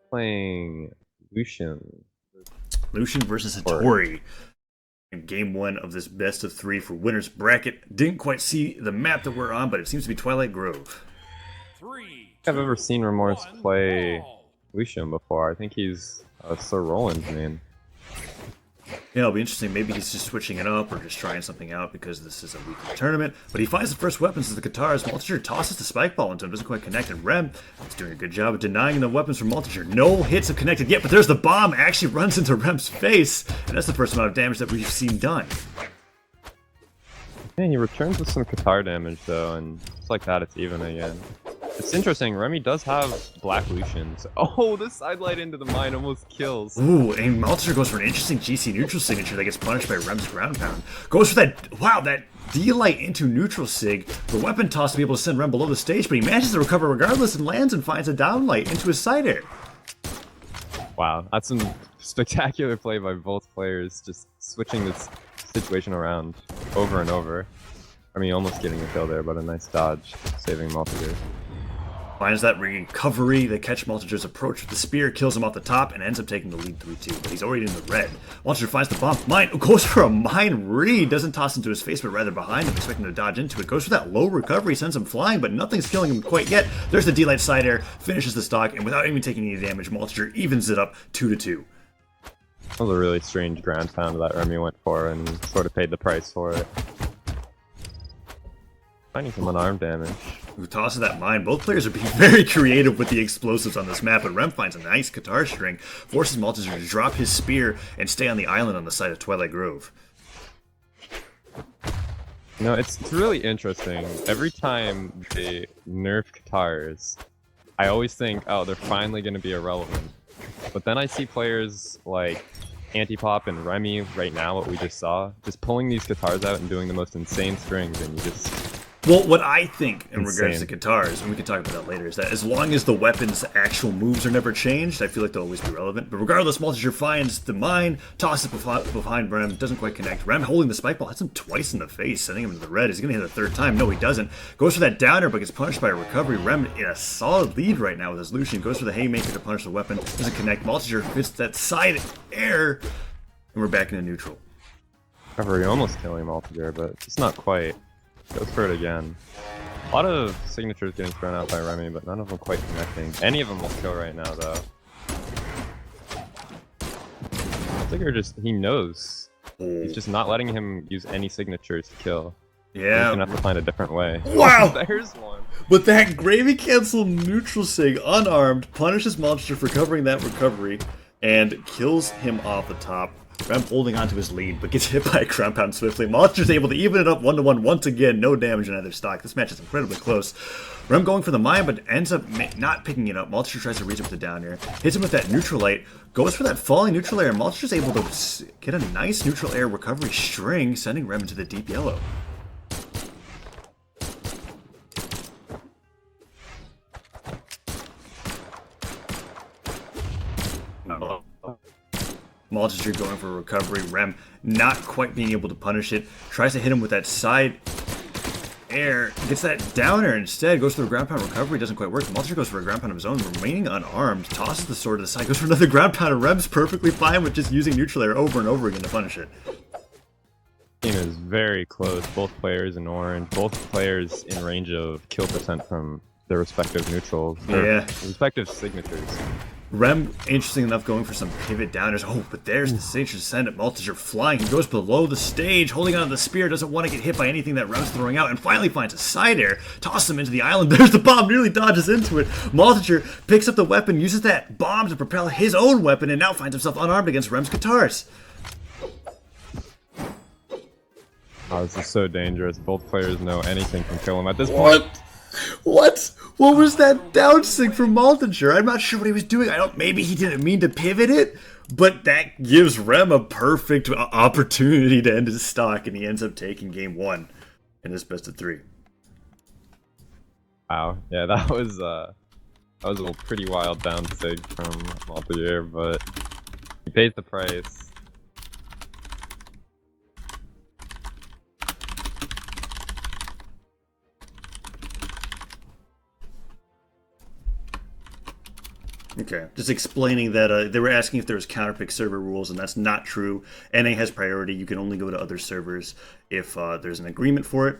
Playing Lucien. Lucien versus Or Hattori in game one of this best of three for winners bracket. Didn't quite see the map that we're on, but it seems to be Twilight Grove. I've ever seen Remorse play Lucien before. I think he's Sir Roland's main. Yeah, it'll be interesting. Maybe he's just switching it up or just trying something out because this is a weekly tournament. But he finds the first weapons as the guitars. Maltager tosses the spike ball into him, doesn't quite connect. And Rem is doing a good job of denying the weapons from Maltager. No hits have connected yet, but there's the bomb. Actually runs into Rem's face, and that's the first amount of damage that we've seen done. Man, he returns with some guitar damage though, and just like that, it's even again. It's interesting, Remy does have Black Lucians. Oh, the sidelight into the mine almost kills. Ooh, and Maltager goes for an interesting GC neutral signature that gets punished by Rem's ground pound. Goes for that, wow, that D-light into neutral sig. The weapon toss to be able to send Rem below the stage, but he manages to recover regardless and lands and finds a downlight into his side air. Wow, that's some spectacular play by both players, just switching this situation around over and over. I mean, almost getting a kill there, but a nice dodge, saving Maltager. Finds that recovery, they catch Maltager's approach with the spear, kills him off the top, and ends up taking the lead 3-2, but he's already in the red. Maltager finds the bomb, mine, goes for a mine read, doesn't toss into his face, but rather behind him, expecting to dodge into it. Goes for that low recovery, sends him flying, but nothing's killing him quite yet. There's the D-light side air, finishes the stock, and without even taking any damage, Maltager evens it up 2-2. That was a really strange ground pound that Remy went for, and sort of paid the price for it. Finding some unarmed damage. Who tosses that mine. Both players are being very creative with the explosives on this map, but Rem finds a nice guitar string, forces Maltager to drop his spear and stay on the island on the side of Twilight Grove. You know, it's really interesting. Every time they nerf guitars, I always think, oh, they're finally going to be irrelevant. But then I see players like Antipop and Remy right now, what we just saw, just pulling these guitars out and doing the most insane strings, and you just... Well, what I think in regards to guitars, and we can talk about that later, is that as long as the weapon's actual moves are never changed, I feel like they'll always be relevant. But regardless, Maltager finds the mine, tosses it behind Rem, doesn't quite connect. Rem holding the spike ball, hits him twice in the face, sending him into the red. Is he going to hit a third time? No, he doesn't. Goes for that downer, but gets punished by a recovery. Rem in a solid lead right now with his Lucien. Goes for the haymaker to punish the weapon, doesn't connect. Maltager hits that side air, and we're back into neutral. Recovery almost killing Maltager, but it's not quite. Goes for it again. A lot of signatures getting thrown out by Remy, but none of them quite connecting. Any of them will kill right now, though. Maltager just, he knows. He's just not letting him use any signatures to kill. Yeah. He's gonna have to find a different way. Wow! There's one. But that gravy cancel neutral sig, unarmed, punishes Maltager for covering that recovery, and kills him off the top. Rem holding onto his lead, but gets hit by a ground pound swiftly. Maltager's able to even it up 1-1 once again. No damage in either stock. This match is incredibly close. Rem going for the mine, but ends up not picking it up. Maltager tries to reach up the down air. Hits him with that neutral light. Goes for that falling neutral air. Maltager's able to get a nice neutral air recovery string, sending Rem into the deep yellow. Maltager going for a recovery. Rem not quite being able to punish it. Tries to hit him with that side air. Gets that downer instead. Goes for a ground pound recovery. Doesn't quite work. Maltager goes for a ground pound of his own. Remaining unarmed. Tosses the sword to the side. Goes for another ground pound. And Rem's perfectly fine with just using neutral air over and over again to punish it. Team is very close. Both players in orange. Both players in range of kill percent from their respective neutrals. Yeah. Respective signatures. Rem, interesting enough, going for some pivot downers. Oh, but there's the signature send at Maltager flying. He goes below the stage, holding onto the spear, doesn't want to get hit by anything that Rem's throwing out, and finally finds a side air, tosses him into the island. There's the bomb, nearly dodges into it. Maltager picks up the weapon, uses that bomb to propel his own weapon, and now finds himself unarmed against Rem's guitars. Oh, this is so dangerous. Both players know anything can kill him at this point. What? What was that down sig from Maltager? I'm not sure what he was doing. Maybe he didn't mean to pivot it, but that gives Rem a perfect opportunity to end his stock, and he ends up taking game one in this best of three. Wow, yeah, that was a pretty wild down sig from Maltager, but he pays the price. Okay, just explaining that they were asking if there was counterpick server rules, and that's not true. NA has priority. You can only go to other servers if there's an agreement for it.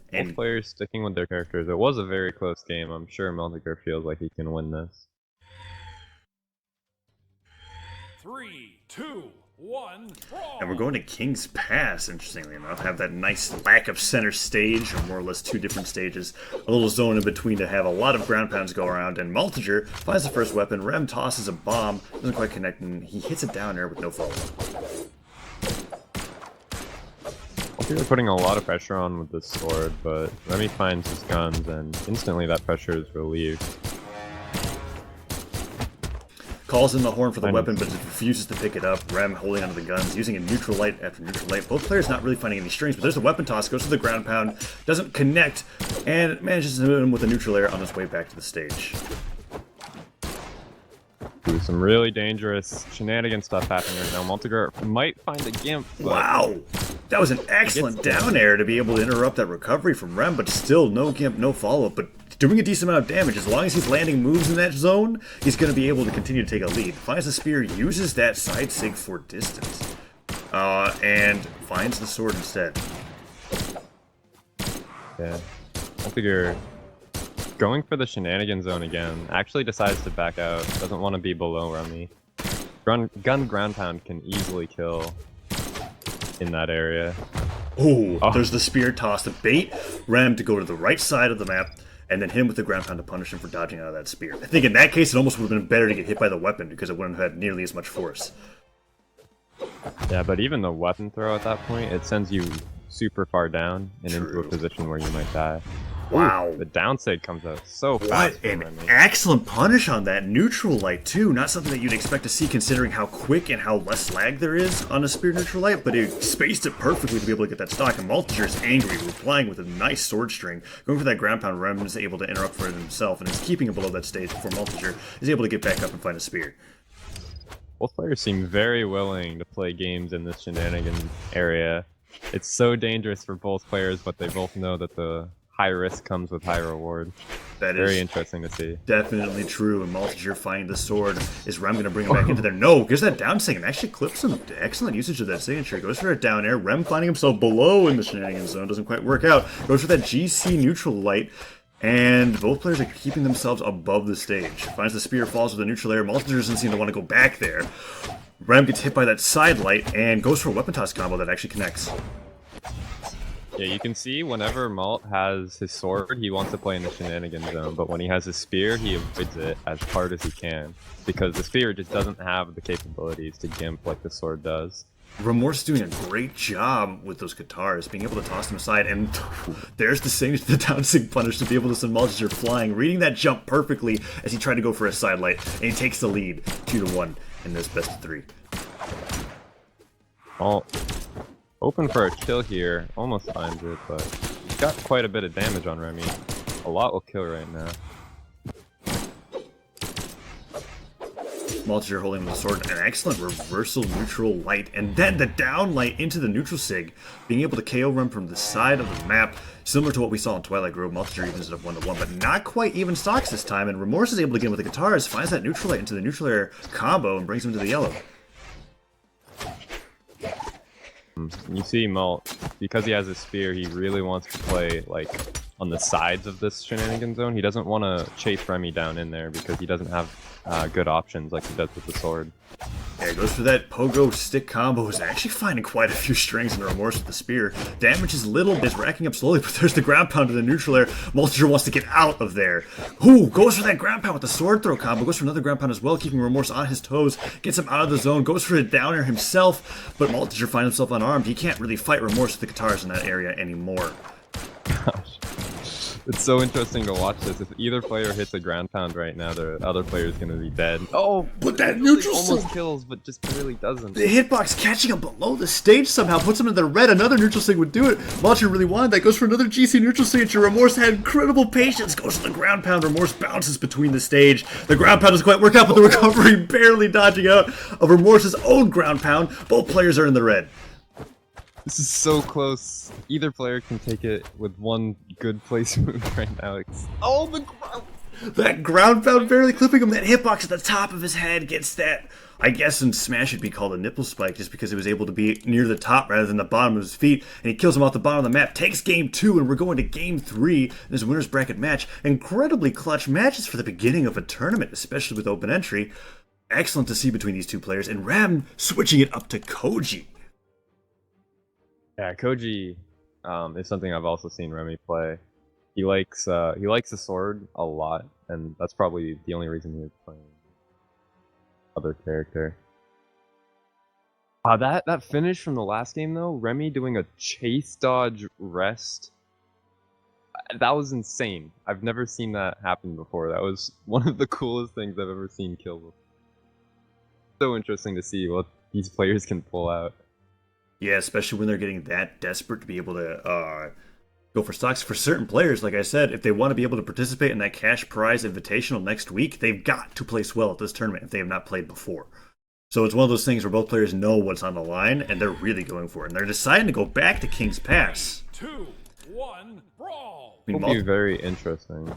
Both players sticking with their characters. It was a very close game. I'm sure Maltager feels like he can win this. 3, 2, 1, brawl! And we're going to King's Pass, interestingly enough. Have that nice lack of center stage, or more or less 2 different stages. A little zone in between to have a lot of ground pounds go around. And Maltager finds the first weapon. Rem tosses a bomb. Doesn't quite connect, and he hits it down there with no follow-up. They're putting a lot of pressure on with this sword, but Remy finds his guns, and instantly that pressure is relieved. Calls in the horn for the weapon, but refuses to pick it up. Rem holding onto the guns, using a neutral light after neutral light. Both players not really finding any strings, but there's a weapon toss, goes to the ground pound, doesn't connect, and manages to hit him with a neutral air on his way back to the stage. Ooh, some really dangerous shenanigan stuff happening right now. Maltager might find a gimp. But wow! That was an excellent down air to be able to interrupt that recovery from Rem, but still no gimp, no follow-up, but doing a decent amount of damage. As long as he's landing moves in that zone, he's going to be able to continue to take a lead. Finds the spear, uses that side sig for distance, and finds the sword instead. Yeah, Maltager going for the shenanigan zone again. Actually decides to back out. Doesn't want to be below Remy. Gun ground pound can easily kill in that area. Oh, there's the spear toss to bait Rem to go to the right side of the map, and then hit him with the ground pound to punish him for dodging out of that spear. I think in that case, it almost would have been better to get hit by the weapon, because it wouldn't have had nearly as much force. Yeah, but even the weapon throw at that point, it sends you super far down and into a position where you might die. Wow. The downside comes out so What fast. an excellent punish on that neutral light, too. Not something that you'd expect to see considering how quick and how less lag there is on a spear neutral light, but it spaced it perfectly to be able to get that stock. And Maltager is angry, replying with a nice sword string. Going for that ground pound, Rem is able to interrupt for it himself and is keeping it below that stage before Maltager is able to get back up and find a spear. Both players seem very willing to play games in this shenanigan area. It's so dangerous for both players, but they both know that the high risk comes with high reward. That is very interesting to see. Definitely true. And Maltager finding the sword. Is Rem going to bring him back into there? No, gives that down sig and actually clips him. Excellent usage of that signature. Goes for a down air. Rem finding himself below in the shenanigan zone. Doesn't quite work out. Goes for that GC neutral light. And both players are keeping themselves above the stage. Finds the spear, falls with a neutral air. Maltager doesn't seem to want to go back there. Rem gets hit by that side light and goes for a weapon toss combo that actually connects. Yeah, you can see whenever Malt has his sword, he wants to play in the shenanigan zone, but when he has his spear, he avoids it as hard as he can, because the spear just doesn't have the capabilities to gimp like the sword does. Remorse doing a great job with those guitars, being able to toss them aside, and there's the down sig punish to be able to send Maltager flying, reading that jump perfectly as he tried to go for a side light, and he takes the lead 2-1 in this best of 3. Open for a kill here, almost finds it, but he's got quite a bit of damage on Remy. A lot will kill right now. Maltager holding the sword, an excellent reversal neutral light, and then the down light into the neutral sig, being able to KO Rem from the side of the map, similar to what we saw in Twilight Grove. Maltager evens it up 1-1, but not quite even stocks this time, and Remorse is able to get him with the guitars, finds that neutral light into the neutral air combo, and brings him to the yellow. You see Malt, because he has a spear, he really wants to play like on the sides of this shenanigan zone. He doesn't want to chase Remy down in there because he doesn't have good options like he does with the sword. Yeah, goes for that pogo stick combo. Is actually finding quite a few strings in Remorse with the spear. Damage is little, is racking up slowly, but there's the ground pound to the neutral air. Maltager wants to get out of there. Ooh, goes for that ground pound with the sword throw combo. Goes for another ground pound as well, keeping Remorse on his toes. Gets him out of the zone. Goes for a down air himself, but Maltager finds himself unarmed. He can't really fight Remorse with the guitars in that area anymore. Gosh. It's so interesting to watch this. If either player hits a ground pound right now, the other player is going to be dead. Oh, but that neutral almost kills, but just barely doesn't. The hitbox catching him below the stage somehow, puts him in the red. Another neutral sig would do it. Maltager really wanted that. Goes for another GC neutral signature. Remorse had incredible patience. Goes for the ground pound. Remorse bounces between the stage. The ground pound doesn't quite work out, but the recovery barely dodging out of Remorse's own ground pound. Both players are in the red. This is so close. Either player can take it with one good place move right now. Oh, the ground. That ground pound barely clipping him. That hitbox at the top of his head gets that. I guess in Smash it'd be called a nipple spike just because he was able to be near the top rather than the bottom of his feet. And he kills him off the bottom of the map. Takes game 2 and we're going to game 3 in this winner's bracket match. Incredibly clutch matches for the beginning of a tournament, especially with open entry. Excellent to see between these two players. And Rem switching it up to Koji. Yeah, Koji is something I've also seen Remy play. He likes the sword a lot, and that's probably the only reason he was playing other character. That finish from the last game though, Remy doing a chase dodge rest. That was insane. I've never seen that happen before. That was one of the coolest things I've ever seen kill before. So interesting to see what these players can pull out. Yeah, especially when they're getting that desperate to be able to go for stocks. For certain players, like I said, if they want to be able to participate in that cash prize invitational next week, they've got to place well at this tournament if they have not played before. So it's one of those things where both players know what's on the line, and they're really going for it. And they're deciding to go back to King's Pass. 2, 1, brawl! It'll be very interesting.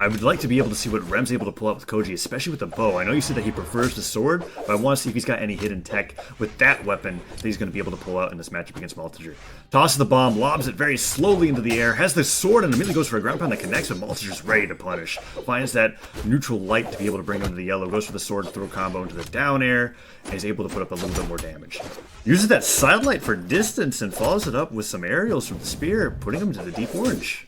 I would like to be able to see what Rem's able to pull out with Koji, especially with the bow. I know you said that he prefers the sword, but I want to see if he's got any hidden tech with that weapon that he's going to be able to pull out in this matchup against Maltager. Tosses the bomb, lobs it very slowly into the air, has the sword, and immediately goes for a ground pound that connects, but Maltager's ready to punish. Finds that neutral light to be able to bring him to the yellow, goes for the sword, throw combo into the down air, and is able to put up a little bit more damage. Uses that sidelight for distance and follows it up with some aerials from the spear, putting him to the deep orange.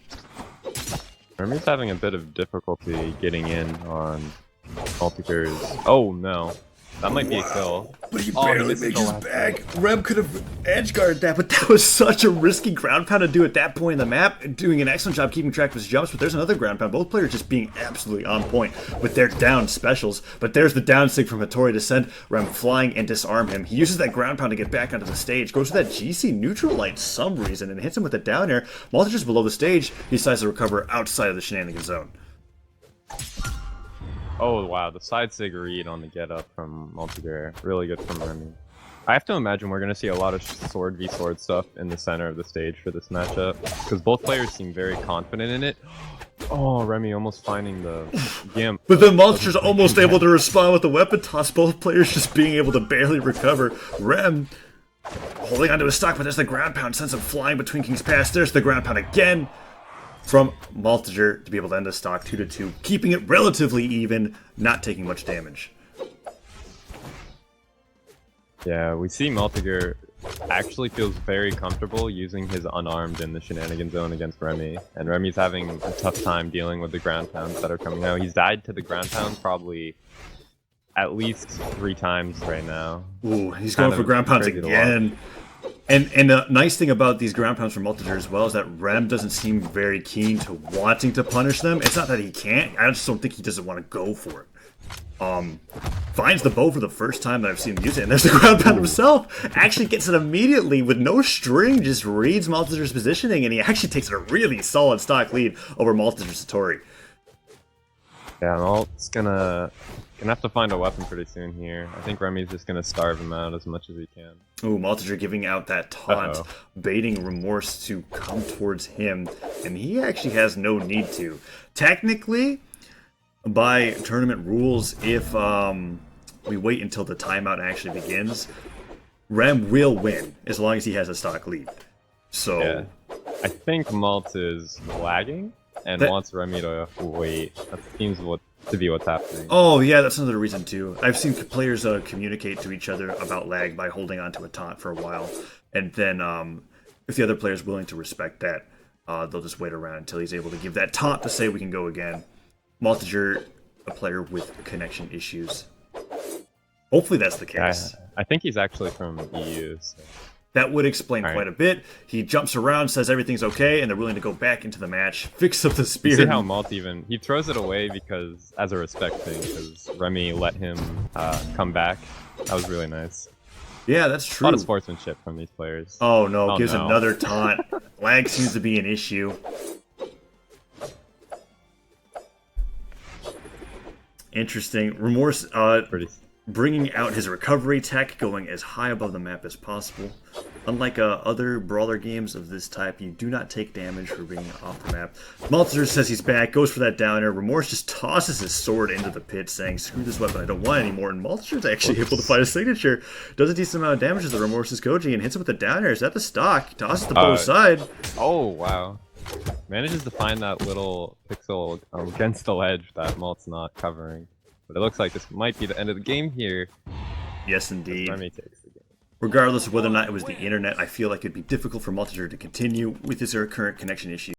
Remy's having a bit of difficulty getting in on Maltager's. Oh no, that might be a kill. But he he barely missed makes the his last back. Rem could have edge guarded that, but that was such a risky ground pound to do at that point in the map. Doing an excellent job keeping track of his jumps, but there's another ground pound. Both players just being absolutely on point with their down specials. But there's the down sig from Hattori to send Rem flying and disarm him. He uses that ground pound to get back onto the stage, goes for that GC neutral light some reason, and hits him with a down air. Maltager's below the stage. He decides to recover outside of the shenanigan zone. Oh wow, the side sig read on the get up from Maltager. Really good from Remy. I have to imagine we're going to see a lot of sword v sword stuff in the center of the stage for this matchup, because both players seem very confident in it. Oh, Remy almost finding the gimp. But then Maltager's almost able to respond with the weapon toss, both players just being able to barely recover. Rem holding onto his stock, but there's the ground pound, sends him flying between King's Pass. There's the ground pound again from Maltager to be able to end the stock 2-2, keeping it relatively even, not taking much damage. Yeah, we see Maltager actually feels very comfortable using his unarmed in the shenanigan zone against Remy, and Remy's having a tough time dealing with the ground pounds that are coming out. He's died to the ground pounds probably at least 3 times right now. Ooh, he's going for ground pounds again. And the nice thing about these ground pounds from Maltager as well is that Rem doesn't seem very keen to wanting to punish them. It's not that he can't, I just don't think he doesn't want to go for it. Finds the bow for the first time that I've seen him use it, and there's the ground pound himself. Actually gets it immediately with no string, just reads Maltager's positioning, and he actually takes a really solid stock lead over Maltager's Hattori. Yeah, Malt's gonna have to find a weapon pretty soon here. I think Remy's just gonna starve him out as much as he can. Ooh, Maltager giving out that taunt, baiting Remorse to come towards him, and he actually has no need to. Technically, by tournament rules, if we wait until the timeout actually begins, Rem will win as long as he has a stock lead. So, yeah. I think Malt is lagging and wants Remy to wait. That seems to be what's happening. Oh yeah, that's another reason too. I've seen players communicate to each other about lag by holding on to a taunt for a while, and then if the other player is willing to respect that, they'll just wait around until he's able to give that taunt to say we can go again. Maltager, a player with connection issues. Hopefully that's the case. I think he's actually from EU. So. That would explain quite a bit. He jumps around, says everything's okay, and they're willing to go back into the match, fix up the spear. You see how Malt he throws it away because as a respect thing, because Remy let him come back. That was really nice. Yeah, that's true. A lot of sportsmanship from these players. Oh no, gives another taunt. Lag seems to be an issue. Interesting. Remorse bringing out his recovery tech, going as high above the map as possible. Unlike other brawler games of this type, you do not take damage for being off the map. Maltager says he's back, goes for that downer. Remorse just tosses his sword into the pit, saying, screw this weapon, I don't want it anymore. And Maltager's actually able to find a signature. Does a decent amount of damage to the Remorse's Koji and hits him with the downer. Is that the stock? He tosses the bow aside. Oh, wow. Manages to find that little pixel against the ledge that Malt's not covering. But it looks like this might be the end of the game here. Yes, indeed. Remy takes the game. Regardless of whether or not it was the internet, I feel like it'd be difficult for Maltager to continue with his current connection issue.